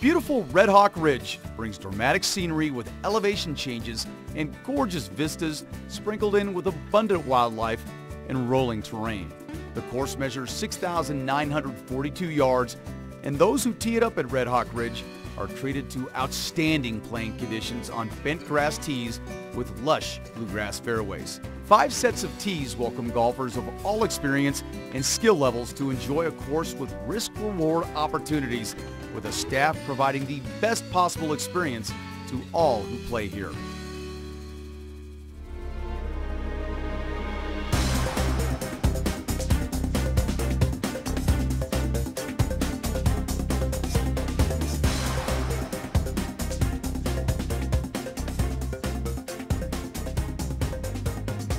Beautiful Red Hawk Ridge brings dramatic scenery with elevation changes and gorgeous vistas sprinkled in with abundant wildlife and rolling terrain. The course measures 6,942 yards, and those who tee it up at Red Hawk Ridge are treated to outstanding playing conditions on bent grass tees with lush bluegrass fairways. 5 sets of tees welcome golfers of all experience and skill levels to enjoy a course with risk-reward opportunities, with a staff providing the best possible experience to all who play here.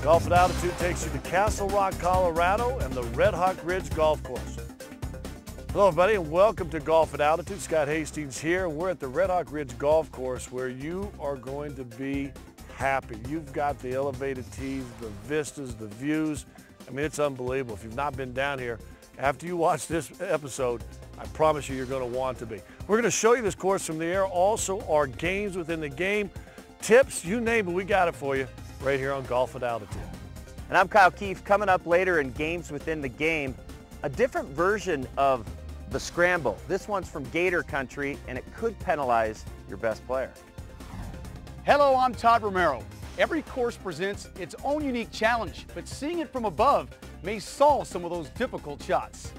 Golf at Altitude takes you to Castle Rock, Colorado and the Red Hawk Ridge Golf Course. Hello everybody and welcome to Golf at Altitude. Scott Hastings here. We're at the Red Hawk Ridge Golf Course where you are going to be happy. You've got the elevated tees, the vistas, the views. I mean, it's unbelievable. If you've not been down here, after you watch this episode, I promise you're going to want to be. We're going to show you this course from the air. Also, our games within the game, tips, you name it, we got it for you right here on Golf at Altitude. And I'm Kyle Keefe. Coming up later in Games Within the Game, a different version of the Scramble. This one's from Gator Country, and it could penalize your best player. Hello, I'm Todd Romero. Every course presents its own unique challenge, but seeing it from above may solve some of those difficult shots.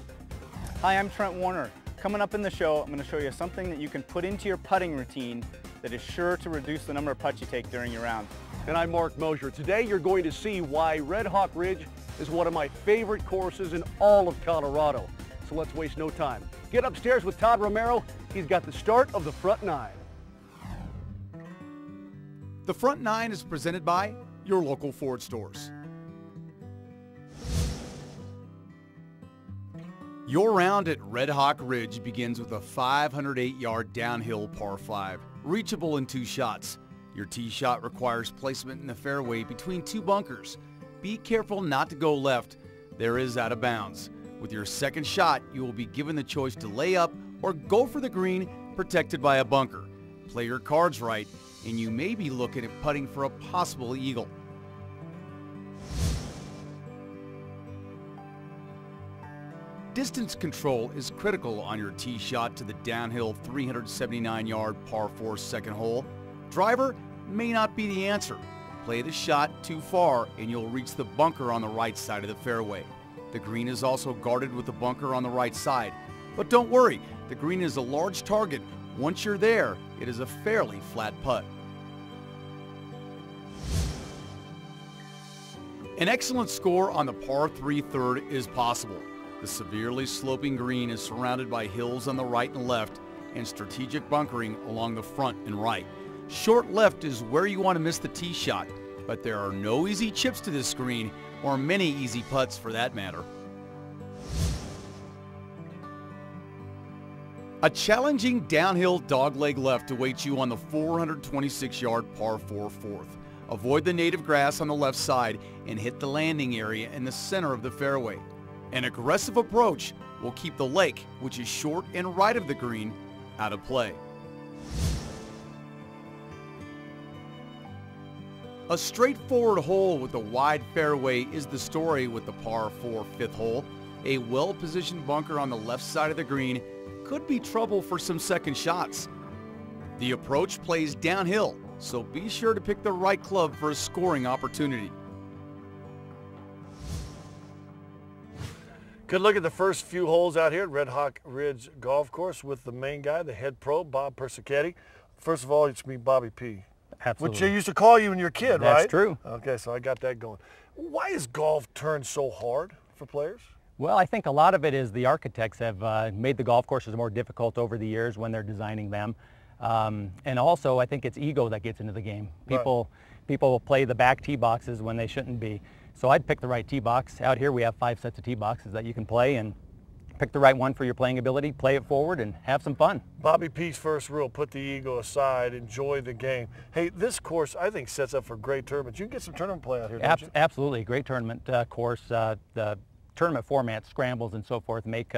Hi, I'm Trent Warner. Coming up in the show, I'm going to show you something that you can put into your putting routine that is sure to reduce the number of putts you take during your round. And I'm Mark Mosier. Today you're going to see why Red Hawk Ridge is one of my favorite courses in all of Colorado. So let's waste no time. Get upstairs with Todd Romero. He's got the start of the Front Nine. The Front Nine is presented by your local Ford stores. Your round at Red Hawk Ridge begins with a 508-yard downhill par 5, reachable in 2 shots. Your tee shot requires placement in the fairway between 2 bunkers. Be careful not to go left. There is out of bounds. With your second shot, you will be given the choice to lay up or go for the green protected by a bunker. Play your cards right, and you may be looking at putting for a possible eagle. Distance control is critical on your tee shot to the downhill 379-yard par 4 second hole. Driver may not be the answer. Play the shot too far and you'll reach the bunker on the right side of the fairway. The green is also guarded with the bunker on the right side. But don't worry, the green is a large target. Once you're there, it is a fairly flat putt. An excellent score on the par 3 third is possible. The severely sloping green is surrounded by hills on the right and left and strategic bunkering along the front and right. Short left is where you want to miss the tee shot, but there are no easy chips to this green, or many easy putts for that matter. A challenging downhill dogleg left awaits you on the 426-yard par 4 fourth. Avoid the native grass on the left side and hit the landing area in the center of the fairway. An aggressive approach will keep the lake, which is short and right of the green, out of play. A straightforward hole with a wide fairway is the story with the par 4 fifth hole. A well-positioned bunker on the left side of the green could be trouble for some second shots. The approach plays downhill, so be sure to pick the right club for a scoring opportunity. Good look at the first few holes out here at Red Hawk Ridge Golf Course with the main guy, the head pro, Bob Persichetti. First of all, it's me, Bobby P. Absolutely. Which I used to call you when you were a kid, right? That's true. Okay, so I got that going. Why is golf turned so hard for players? Well, I think a lot of it is the architects have made the golf courses more difficult over the years when they're designing them. And also, I think it's ego that gets into the game. People will play the back tee boxes when they shouldn't be. So I'd pick the right tee box. Out here we have 5 sets of tee boxes that you can play, and pick the right one for your playing ability, play it forward, and have some fun. Bobby P's first rule, put the ego aside, enjoy the game. Hey, this course I think sets up for great tournaments. You can get some tournament play out here, don't you? Absolutely, great tournament course. The tournament formats, scrambles and so forth, make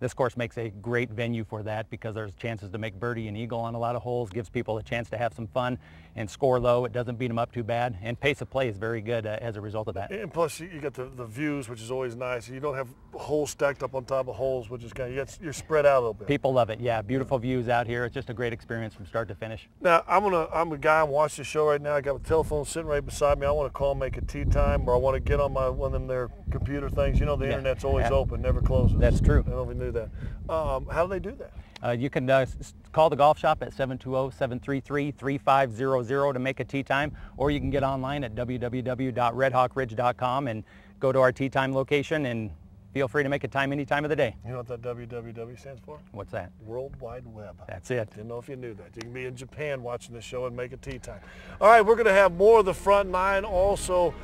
this course makes a great venue for that, because there's chances to make birdie and eagle on a lot of holes, gives people a chance to have some fun and score low. It doesn't beat them up too bad, and pace of play is very good as a result of that. And plus, you got the views, which is always nice. You don't have holes stacked up on top of holes, which is kind of, you're spread out a little bit. People love it. Yeah, beautiful views out here. It's just a great experience from start to finish. Now, I'm a guy, I'm watching the show right now. I got my telephone sitting right beside me. I want to call, make a tee time, or I want to get on one of them their computer things. You know, the internet's always open, never closes. That's true. I don't know if you knew that. How do they do that? You can call the golf shop at 720-733-3500 to make a tee time, or you can get online at www.redhawkridge.com and go to our tee time location, and feel free to make a time any time of the day. You know what that www stands for? What's that? World Wide Web. That's it. Didn't know if you knew that. You can be in Japan watching this show and make a tee time. All right, we're going to have more of the front nine, also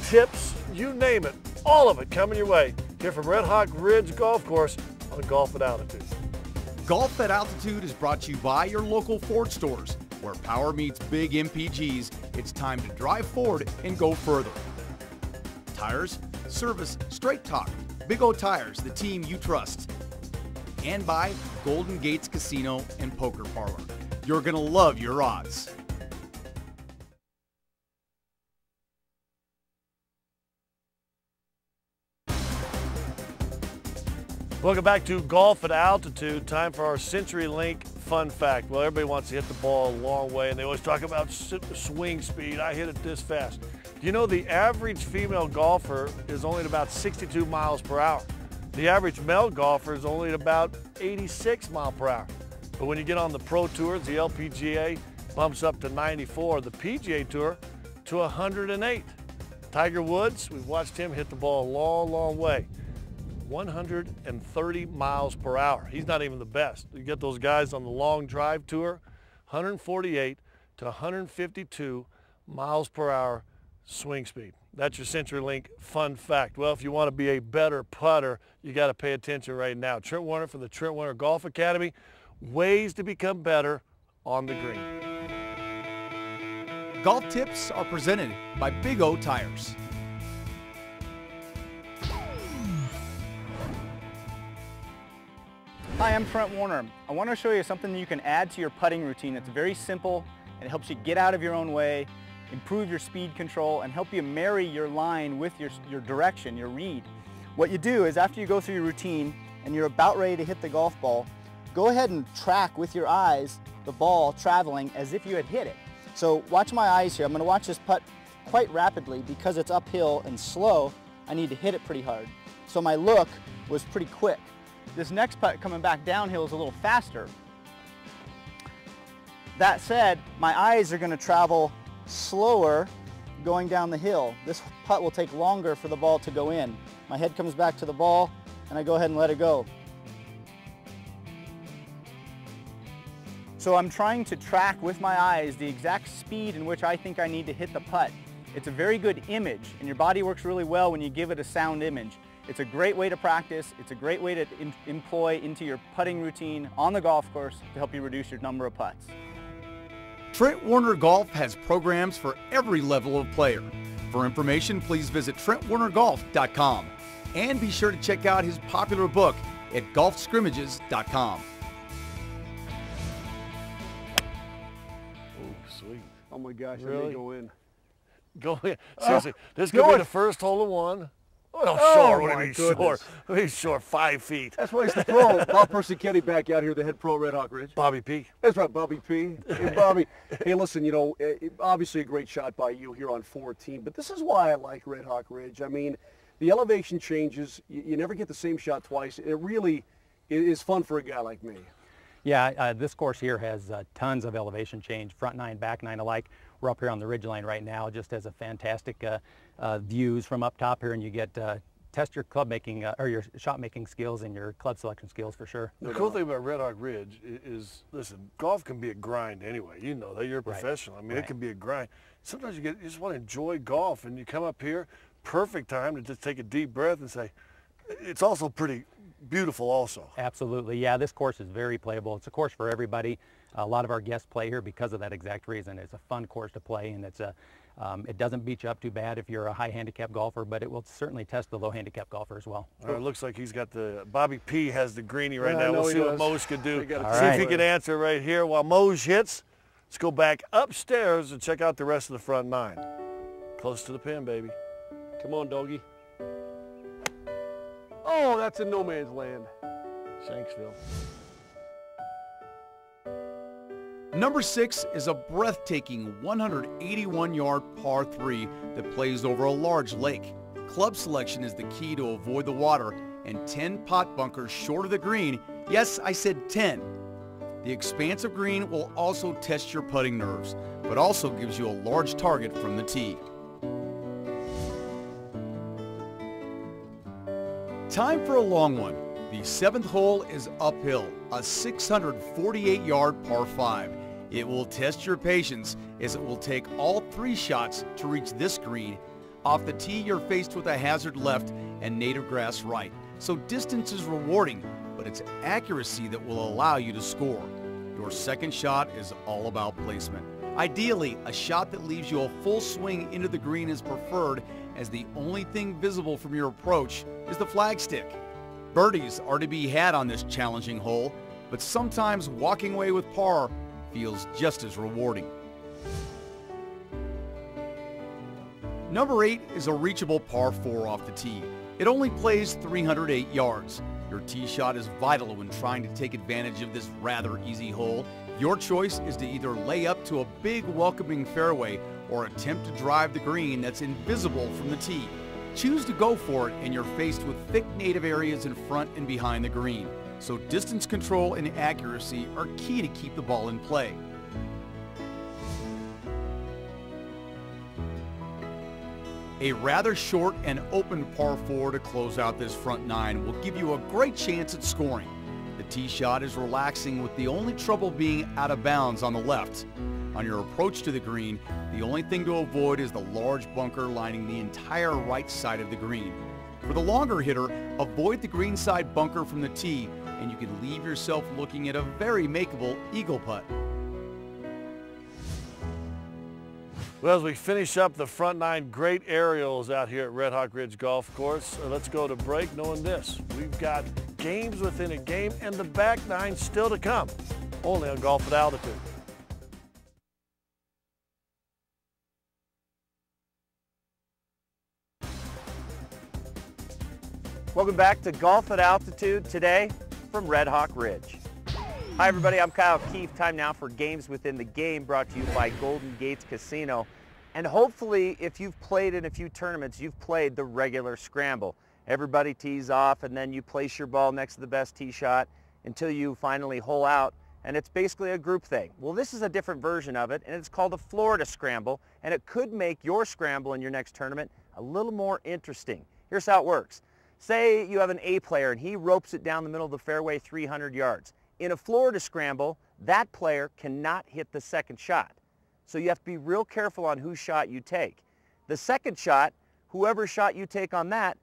tips, you name it, all of it coming your way here from Red Hawk Ridge Golf Course on Golf at Altitude. Golf at Altitude is brought to you by your local Ford stores. Where power meets big MPGs, it's time to drive forward and go further. Tires, service, straight talk. Big O Tires, the team you trust. And by Golden Gates Casino and Poker Parlor. You're gonna love your odds. Welcome back to Golf at Altitude. Time for our CenturyLink fun fact. Well, everybody wants to hit the ball a long way, and they always talk about swing speed. I hit it this fast. You know, the average female golfer is only at about 62 miles per hour. The average male golfer is only at about 86 miles per hour. But when you get on the Pro Tours, the LPGA bumps up to 94, the PGA Tour to 108. Tiger Woods, we've watched him hit the ball a long, long way. 130 miles per hour. He's not even the best. You get those guys on the long drive tour, 148 to 152 miles per hour swing speed. That's your CenturyLink fun fact. Well, if you want to be a better putter, you got to pay attention right now. Trent Warner from the Trent Warner Golf Academy, ways to become better on the green. Golf tips are presented by Big O Tires. Hi, I'm Trent Warner. I want to show you something that you can add to your putting routine. It's very simple, and it helps you get out of your own way, improve your speed control, and help you marry your line with your direction, your read. What you do is after you go through your routine and you're about ready to hit the golf ball, go ahead and track with your eyes the ball traveling as if you had hit it. So watch my eyes here. I'm going to watch this putt quite rapidly because it's uphill and slow. I need to hit it pretty hard. So my look was pretty quick. This next putt coming back downhill is a little faster. That said, my eyes are going to travel slower going down the hill. This putt will take longer for the ball to go in. My head comes back to the ball and I go ahead and let it go. So I'm trying to track with my eyes the exact speed in which I think I need to hit the putt. It's a very good image, and your body works really well when you give it a sound image. It's a great way to practice. It's a great way to employ into your putting routine on the golf course to help you reduce your number of putts. Trent Warner Golf has programs for every level of player. For information, please visit TrentWarnerGolf.com and be sure to check out his popular book at GolfScrimmages.com. Oh, sweet. Oh my gosh, I Really? may go in. Go in. Seriously, this could be the first hole of one. Oh, short. What do you mean short? goodness. What do you mean short? 5 feet. That's why he's the pro. Bob Persichetti back out here, the head pro at Red Hawk Ridge. Bobby P. That's right, Bobby P. Hey, Bobby. Hey, listen, you know, obviously a great shot by you here on 14, but this is why I like Red Hawk Ridge. I mean, the elevation changes. You never get the same shot twice. It really is fun for a guy like me. Yeah, this course here has tons of elevation change, front nine, back nine alike. We're up here on the ridgeline right now, just has a fantastic views from up top here, and you get test your club making or your shot making skills and your club selection skills for sure. The cool thing about Red Hawk Ridge is, listen, golf can be a grind anyway. You know that, you're a professional. I mean, it can be a grind. Sometimes you just want to enjoy golf, and you come up here, perfect time to just take a deep breath and say, it's also pretty beautiful also. Absolutely, yeah, this course is very playable. It's a course for everybody. A lot of our guests play here because of that exact reason. It's a fun course to play, and it doesn't beat you up too bad if you're a high handicap golfer, but it will certainly test the low handicap golfer as well. It looks like he's got Bobby P has the greenie right now. I know We'll he see what does. Mose can do. We gotta See see if he it. can answer right here. While Mose hits, let's go back upstairs and check out the rest of the front nine. Close to the pin, baby. Come on, doggy. Oh, that's in no man's land. Shanksville. Number 6 is a breathtaking 181-yard par 3 that plays over a large lake. Club selection is the key to avoid the water, and 10 pot bunkers short of the green. Yes, I said 10. The expansive green will also test your putting nerves, but also gives you a large target from the tee. Time for a long one. The 7th hole is uphill, a 648-yard par 5. It will test your patience as it will take all 3 shots to reach this green. Off the tee, you're faced with a hazard left and native grass right. So distance is rewarding, but it's accuracy that will allow you to score. Your second shot is all about placement. Ideally, a shot that leaves you a full swing into the green is preferred, as the only thing visible from your approach is the flagstick. Birdies are to be had on this challenging hole, but sometimes walking away with par feels just as rewarding. Number 8 is a reachable par 4 off the tee. It only plays 308 yards. Your tee shot is vital when trying to take advantage of this rather easy hole. Your choice is to either lay up to a big welcoming fairway or attempt to drive the green that's invisible from the tee. Choose to go for it, and you're faced with thick native areas in front and behind the green. So distance control and accuracy are key to keep the ball in play. A rather short and open par 4 to close out this front 9 will give you a great chance at scoring. The tee shot is relaxing, with the only trouble being out of bounds on the left. On your approach to the green, the only thing to avoid is the large bunker lining the entire right side of the green. For the longer hitter, avoid the green side bunker from the tee, and you can leave yourself looking at a very makeable eagle putt. Well, as we finish up the front 9 great aerials out here at Red Hawk Ridge Golf Course, let's go to break knowing this. We've got games within a game and the back 9 still to come, only on Golf at Altitude. Welcome back to Golf at Altitude today from Red Hawk Ridge. Hi everybody, I'm Kyle Keefe. Time now for Games Within the Game, brought to you by Golden Gates Casino. And hopefully, if you've played in a few tournaments, you've played the regular scramble. Everybody tees off and then you place your ball next to the best tee shot until you finally hole out, and it's basically a group thing. Well, this is a different version of it, and it's called a Florida Scramble, and it could make your scramble in your next tournament a little more interesting. Here's how it works. Say you have an A player and he ropes it down the middle of the fairway 300 yards. In a Florida Scramble, that player cannot hit the second shot. So you have to be real careful on whose shot you take. The second shot, whoever shot you take on that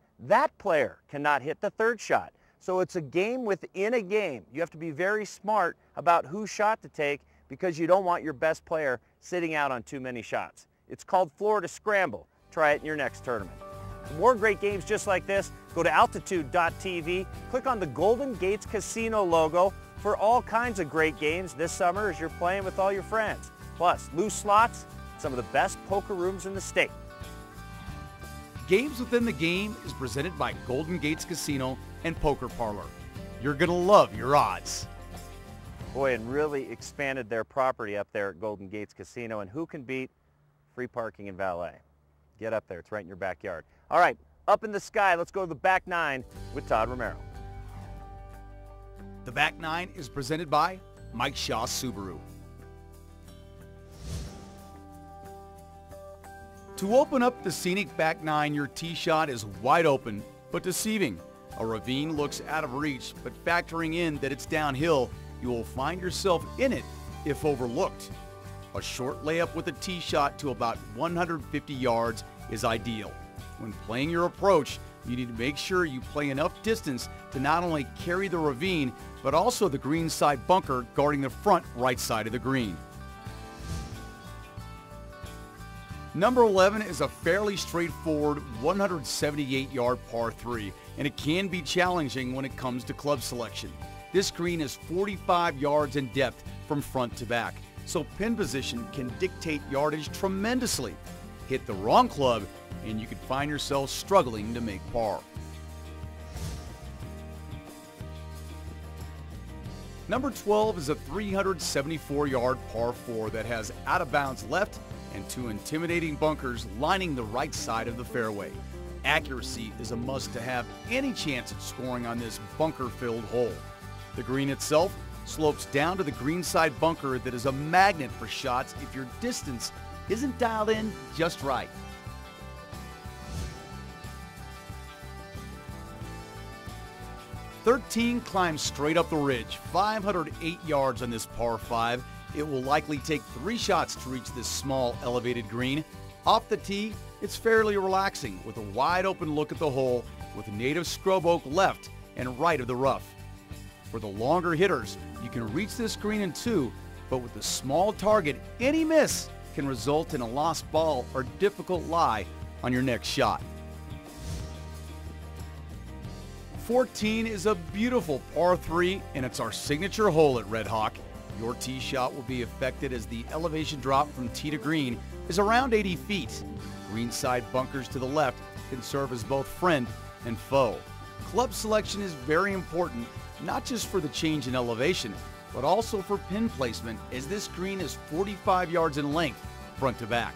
player cannot hit the third shot. So it's a game within a game. You have to be very smart about whose shot to take, because you don't want your best player sitting out on too many shots. It's called Florida Scramble. Try it in your next tournament. For more great games just like this, go to altitude.tv, click on the Golden Gates Casino logo for all kinds of great games this summer as you're playing with all your friends. Plus, loose slots, some of the best poker rooms in the state. Games Within the Game is presented by Golden Gates Casino and Poker Parlor. You're gonna love your odds. Boy, and really expanded their property up there at Golden Gates Casino, and who can beat free parking and valet? Get up there, it's right in your backyard. All right, up in the sky, let's go to the back 9 with Todd Romero. The back 9 is presented by Mike Shaw Subaru. To open up the scenic back 9, your tee shot is wide open but deceiving. A ravine looks out of reach, but factoring in that it's downhill, you will find yourself in it if overlooked. A short layup with a tee shot to about 150 yards is ideal. When playing your approach, You need to make sure you play enough distance to not only carry the ravine, but also the green side bunker guarding the front right side of the green. Number 11 is a fairly straightforward 178-yard par 3, and it can be challenging when it comes to club selection. This green is 45 yards in depth from front to back, so pin position can dictate yardage tremendously. Hit the wrong club, and you could find yourself struggling to make par. Number 12 is a 374-yard par 4 that has out-of-bounds left and two intimidating bunkers lining the right side of the fairway. Accuracy is a must to have any chance at scoring on this bunker-filled hole. The green itself slopes down to the green side bunker that is a magnet for shots if your distance isn't dialed in just right. "13 climbs straight up the ridge, 508 yards on this par 5. It will likely take 3 shots to reach this small elevated green. Off the tee, it's fairly relaxing with a wide open look at the hole with native scrub oak left and right of the rough. For the longer hitters, you can reach this green in 2, but with the small target, any miss can result in a lost ball or difficult lie on your next shot. 14 is a beautiful par 3, and it's our signature hole at Red Hawk. Your tee shot will be affected as the elevation drop from tee to green is around 80 feet. Greenside bunkers to the left can serve as both friend and foe. Club selection is very important, not just for the change in elevation, but also for pin placement, as this green is 45 yards in length, front to back.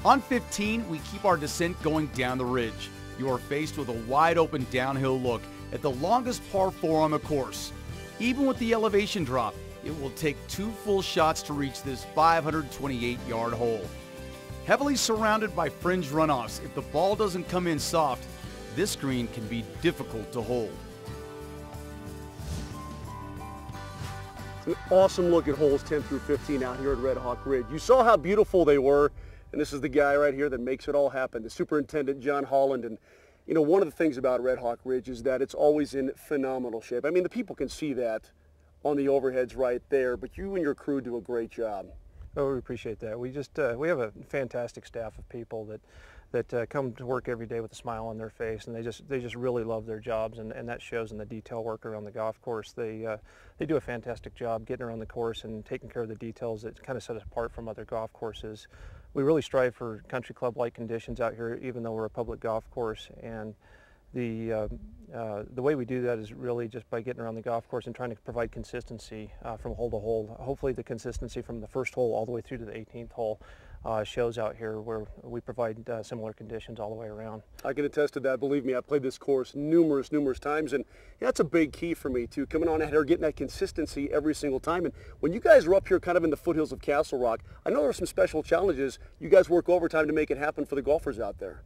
On 15, we keep our descent going down the ridge. You are faced with a wide open downhill look at the longest par 4 on the course. Even with the elevation drop, it will take 2 full shots to reach this 528-yard hole. Heavily surrounded by fringe runoffs, if the ball doesn't come in soft, this green can be difficult to hold. It's an awesome look at holes 10 through 15 out here at Red Hawk Ridge. You saw how beautiful they were, and this is the guy right here that makes it all happen, the superintendent, John Holland. And you know, one of the things about Red Hawk Ridge is that it's always in phenomenal shape. I mean, the people can see that on the overheads right there, but you and your crew do a great job. Oh, we appreciate that. We just we have a fantastic staff of people that come to work every day with a smile on their face, and they just really love their jobs, and that shows in the detail work around the golf course. They do a fantastic job getting around the course and taking care of the details that kind of set us apart from other golf courses. We really strive for country club-like conditions out here, even though we're a public golf course, and the way we do that is really just by getting around the golf course and trying to provide consistency from hole to hole. Hopefully the consistency from the first hole all the way through to the 18th hole shows out here, where we provide similar conditions all the way around. I can attest to that. Believe me, I've played this course numerous times, and that's a big key for me too, coming on out here, getting that consistency every single time. And when you guys are up here kind of in the foothills of Castle Rock, I know there are some special challenges. You guys work overtime to make it happen for the golfers out there.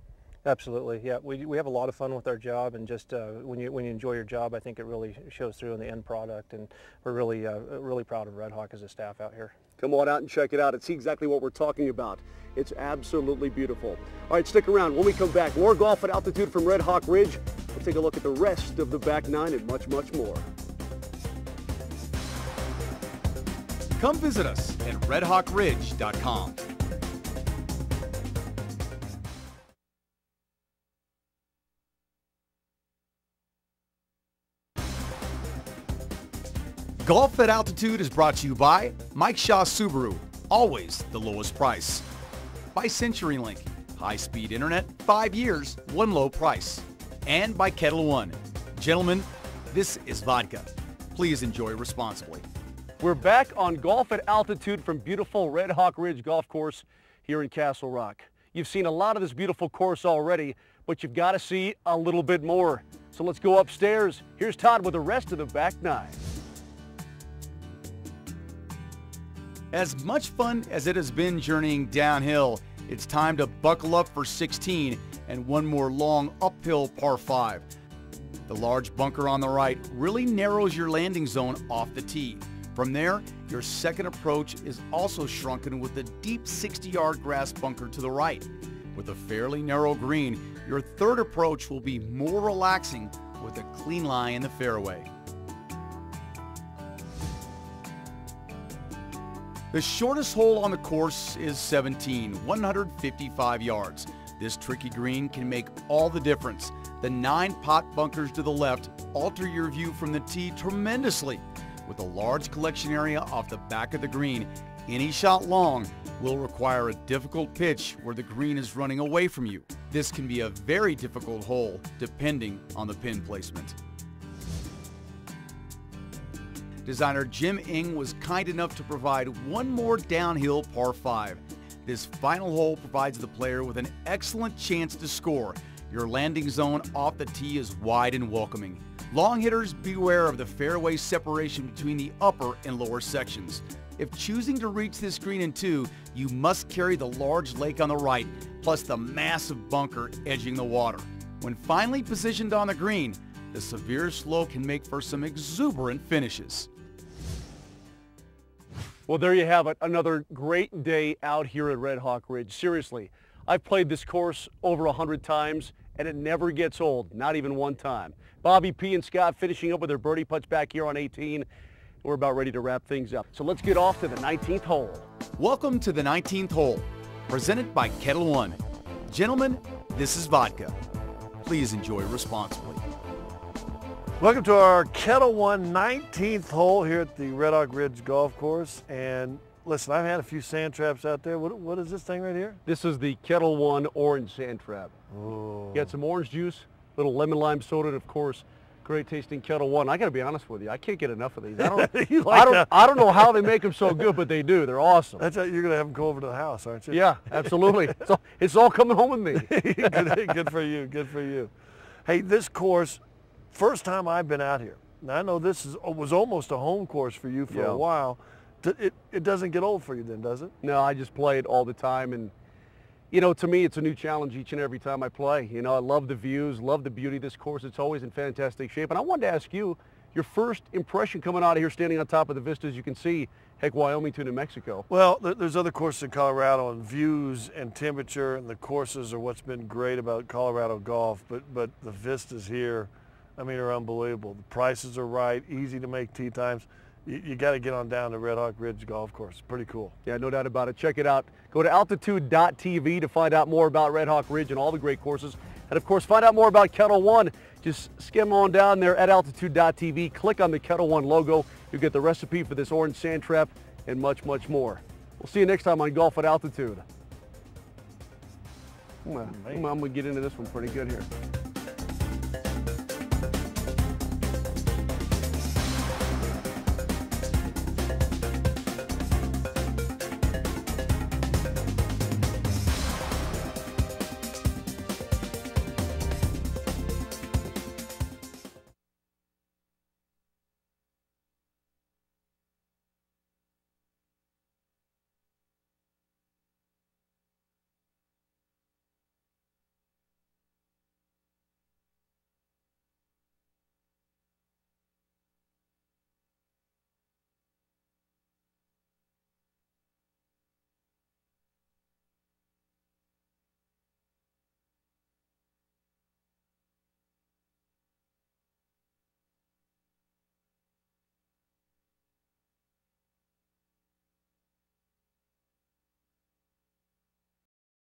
Absolutely, yeah. We have a lot of fun with our job, and just when you enjoy your job, I think it really shows through in the end product, and we're really proud of Red Hawk as a staff out here. Come on out and check it out and see exactly what we're talking about. It's absolutely beautiful. All right, stick around. When we come back, more golf at altitude from Red Hawk Ridge. We'll take a look at the rest of the back nine and much more. Come visit us at redhawkridge.com. Golf at Altitude is brought to you by Mike Shaw Subaru, always the lowest price. By CenturyLink, high-speed internet, 5 years, one low price. And by Kettle One. Gentlemen, this is vodka. Please enjoy responsibly. We're back on Golf at Altitude from beautiful Red Hawk Ridge Golf Course here in Castle Rock. You've seen a lot of this beautiful course already, but you've got to see a little bit more. So let's go upstairs. Here's Todd with the rest of the back nine. As much fun as it has been journeying downhill, it's time to buckle up for 16 and one more long uphill par 5. The large bunker on the right really narrows your landing zone off the tee. From there, your second approach is also shrunken with a deep 60-yard grass bunker to the right. With a fairly narrow green, your third approach will be more relaxing with a clean lie in the fairway. The shortest hole on the course is 17, 155 yards. This tricky green can make all the difference. The 9 pot bunkers to the left alter your view from the tee tremendously. With a large collection area off the back of the green, any shot long will require a difficult pitch where the green is running away from you. This can be a very difficult hole depending on the pin placement. Designer Jim Ng was kind enough to provide one more downhill par 5. This final hole provides the player with an excellent chance to score. Your landing zone off the tee is wide and welcoming. Long hitters, beware of the fairway separation between the upper and lower sections. If choosing to reach this green in 2, you must carry the large lake on the right, plus the massive bunker edging the water. When finally positioned on the green, the severe slope can make for some exuberant finishes. Well, there you have it. Another great day out here at Red Hawk Ridge. Seriously, I've played this course over 100 times, and it never gets old, not even one time. Bobby P. and Scott finishing up with their birdie putts back here on 18. We're about ready to wrap things up. So let's get off to the 19th hole. Welcome to the 19th hole, presented by Kettle One. Gentlemen, this is vodka. Please enjoy responsibly. Welcome to our Kettle One 19th hole here at the Red Hawk Ridge Golf Course. And listen, I've had a few sand traps out there. What is this thing right here? This is the Kettle One Orange Sand Trap. Oh. Got some orange juice, little lemon lime soda, and of course, great tasting Kettle One. I got to be honest with you, I can't get enough of these. I don't know how they make them so good, but they do. They're awesome. That's how you're going to have them go over to the house, aren't you? Yeah, absolutely. So it's all coming home with me. Good for you. Good for you. Hey, this course, first time I've been out here. Now, I know this was almost a home course for you for a while. It doesn't get old for you then, does it? No, I just play it all the time. And, you know, to me, it's a new challenge each and every time I play. You know, I love the views, love the beauty of this course. It's always in fantastic shape. And I wanted to ask you, your first impression coming out of here, standing on top of the vistas you can see, heck, Wyoming to New Mexico. Well, there's other courses in Colorado, and views and temperature and the courses are what's been great about Colorado golf. But the vistas here, I mean, are unbelievable. The prices are right, easy to make tee times. You got to get on down to Red Hawk Ridge Golf Course. Pretty cool. Yeah, no doubt about it. Check it out. Go to altitude.tv to find out more about Red Hawk Ridge and all the great courses. And, of course, find out more about Kettle One. Just skim on down there at altitude.tv. Click on the Kettle One logo. You'll get the recipe for this orange sand trap and much, much more. We'll see you next time on Golf at Altitude. I'm going to get into this one pretty good here.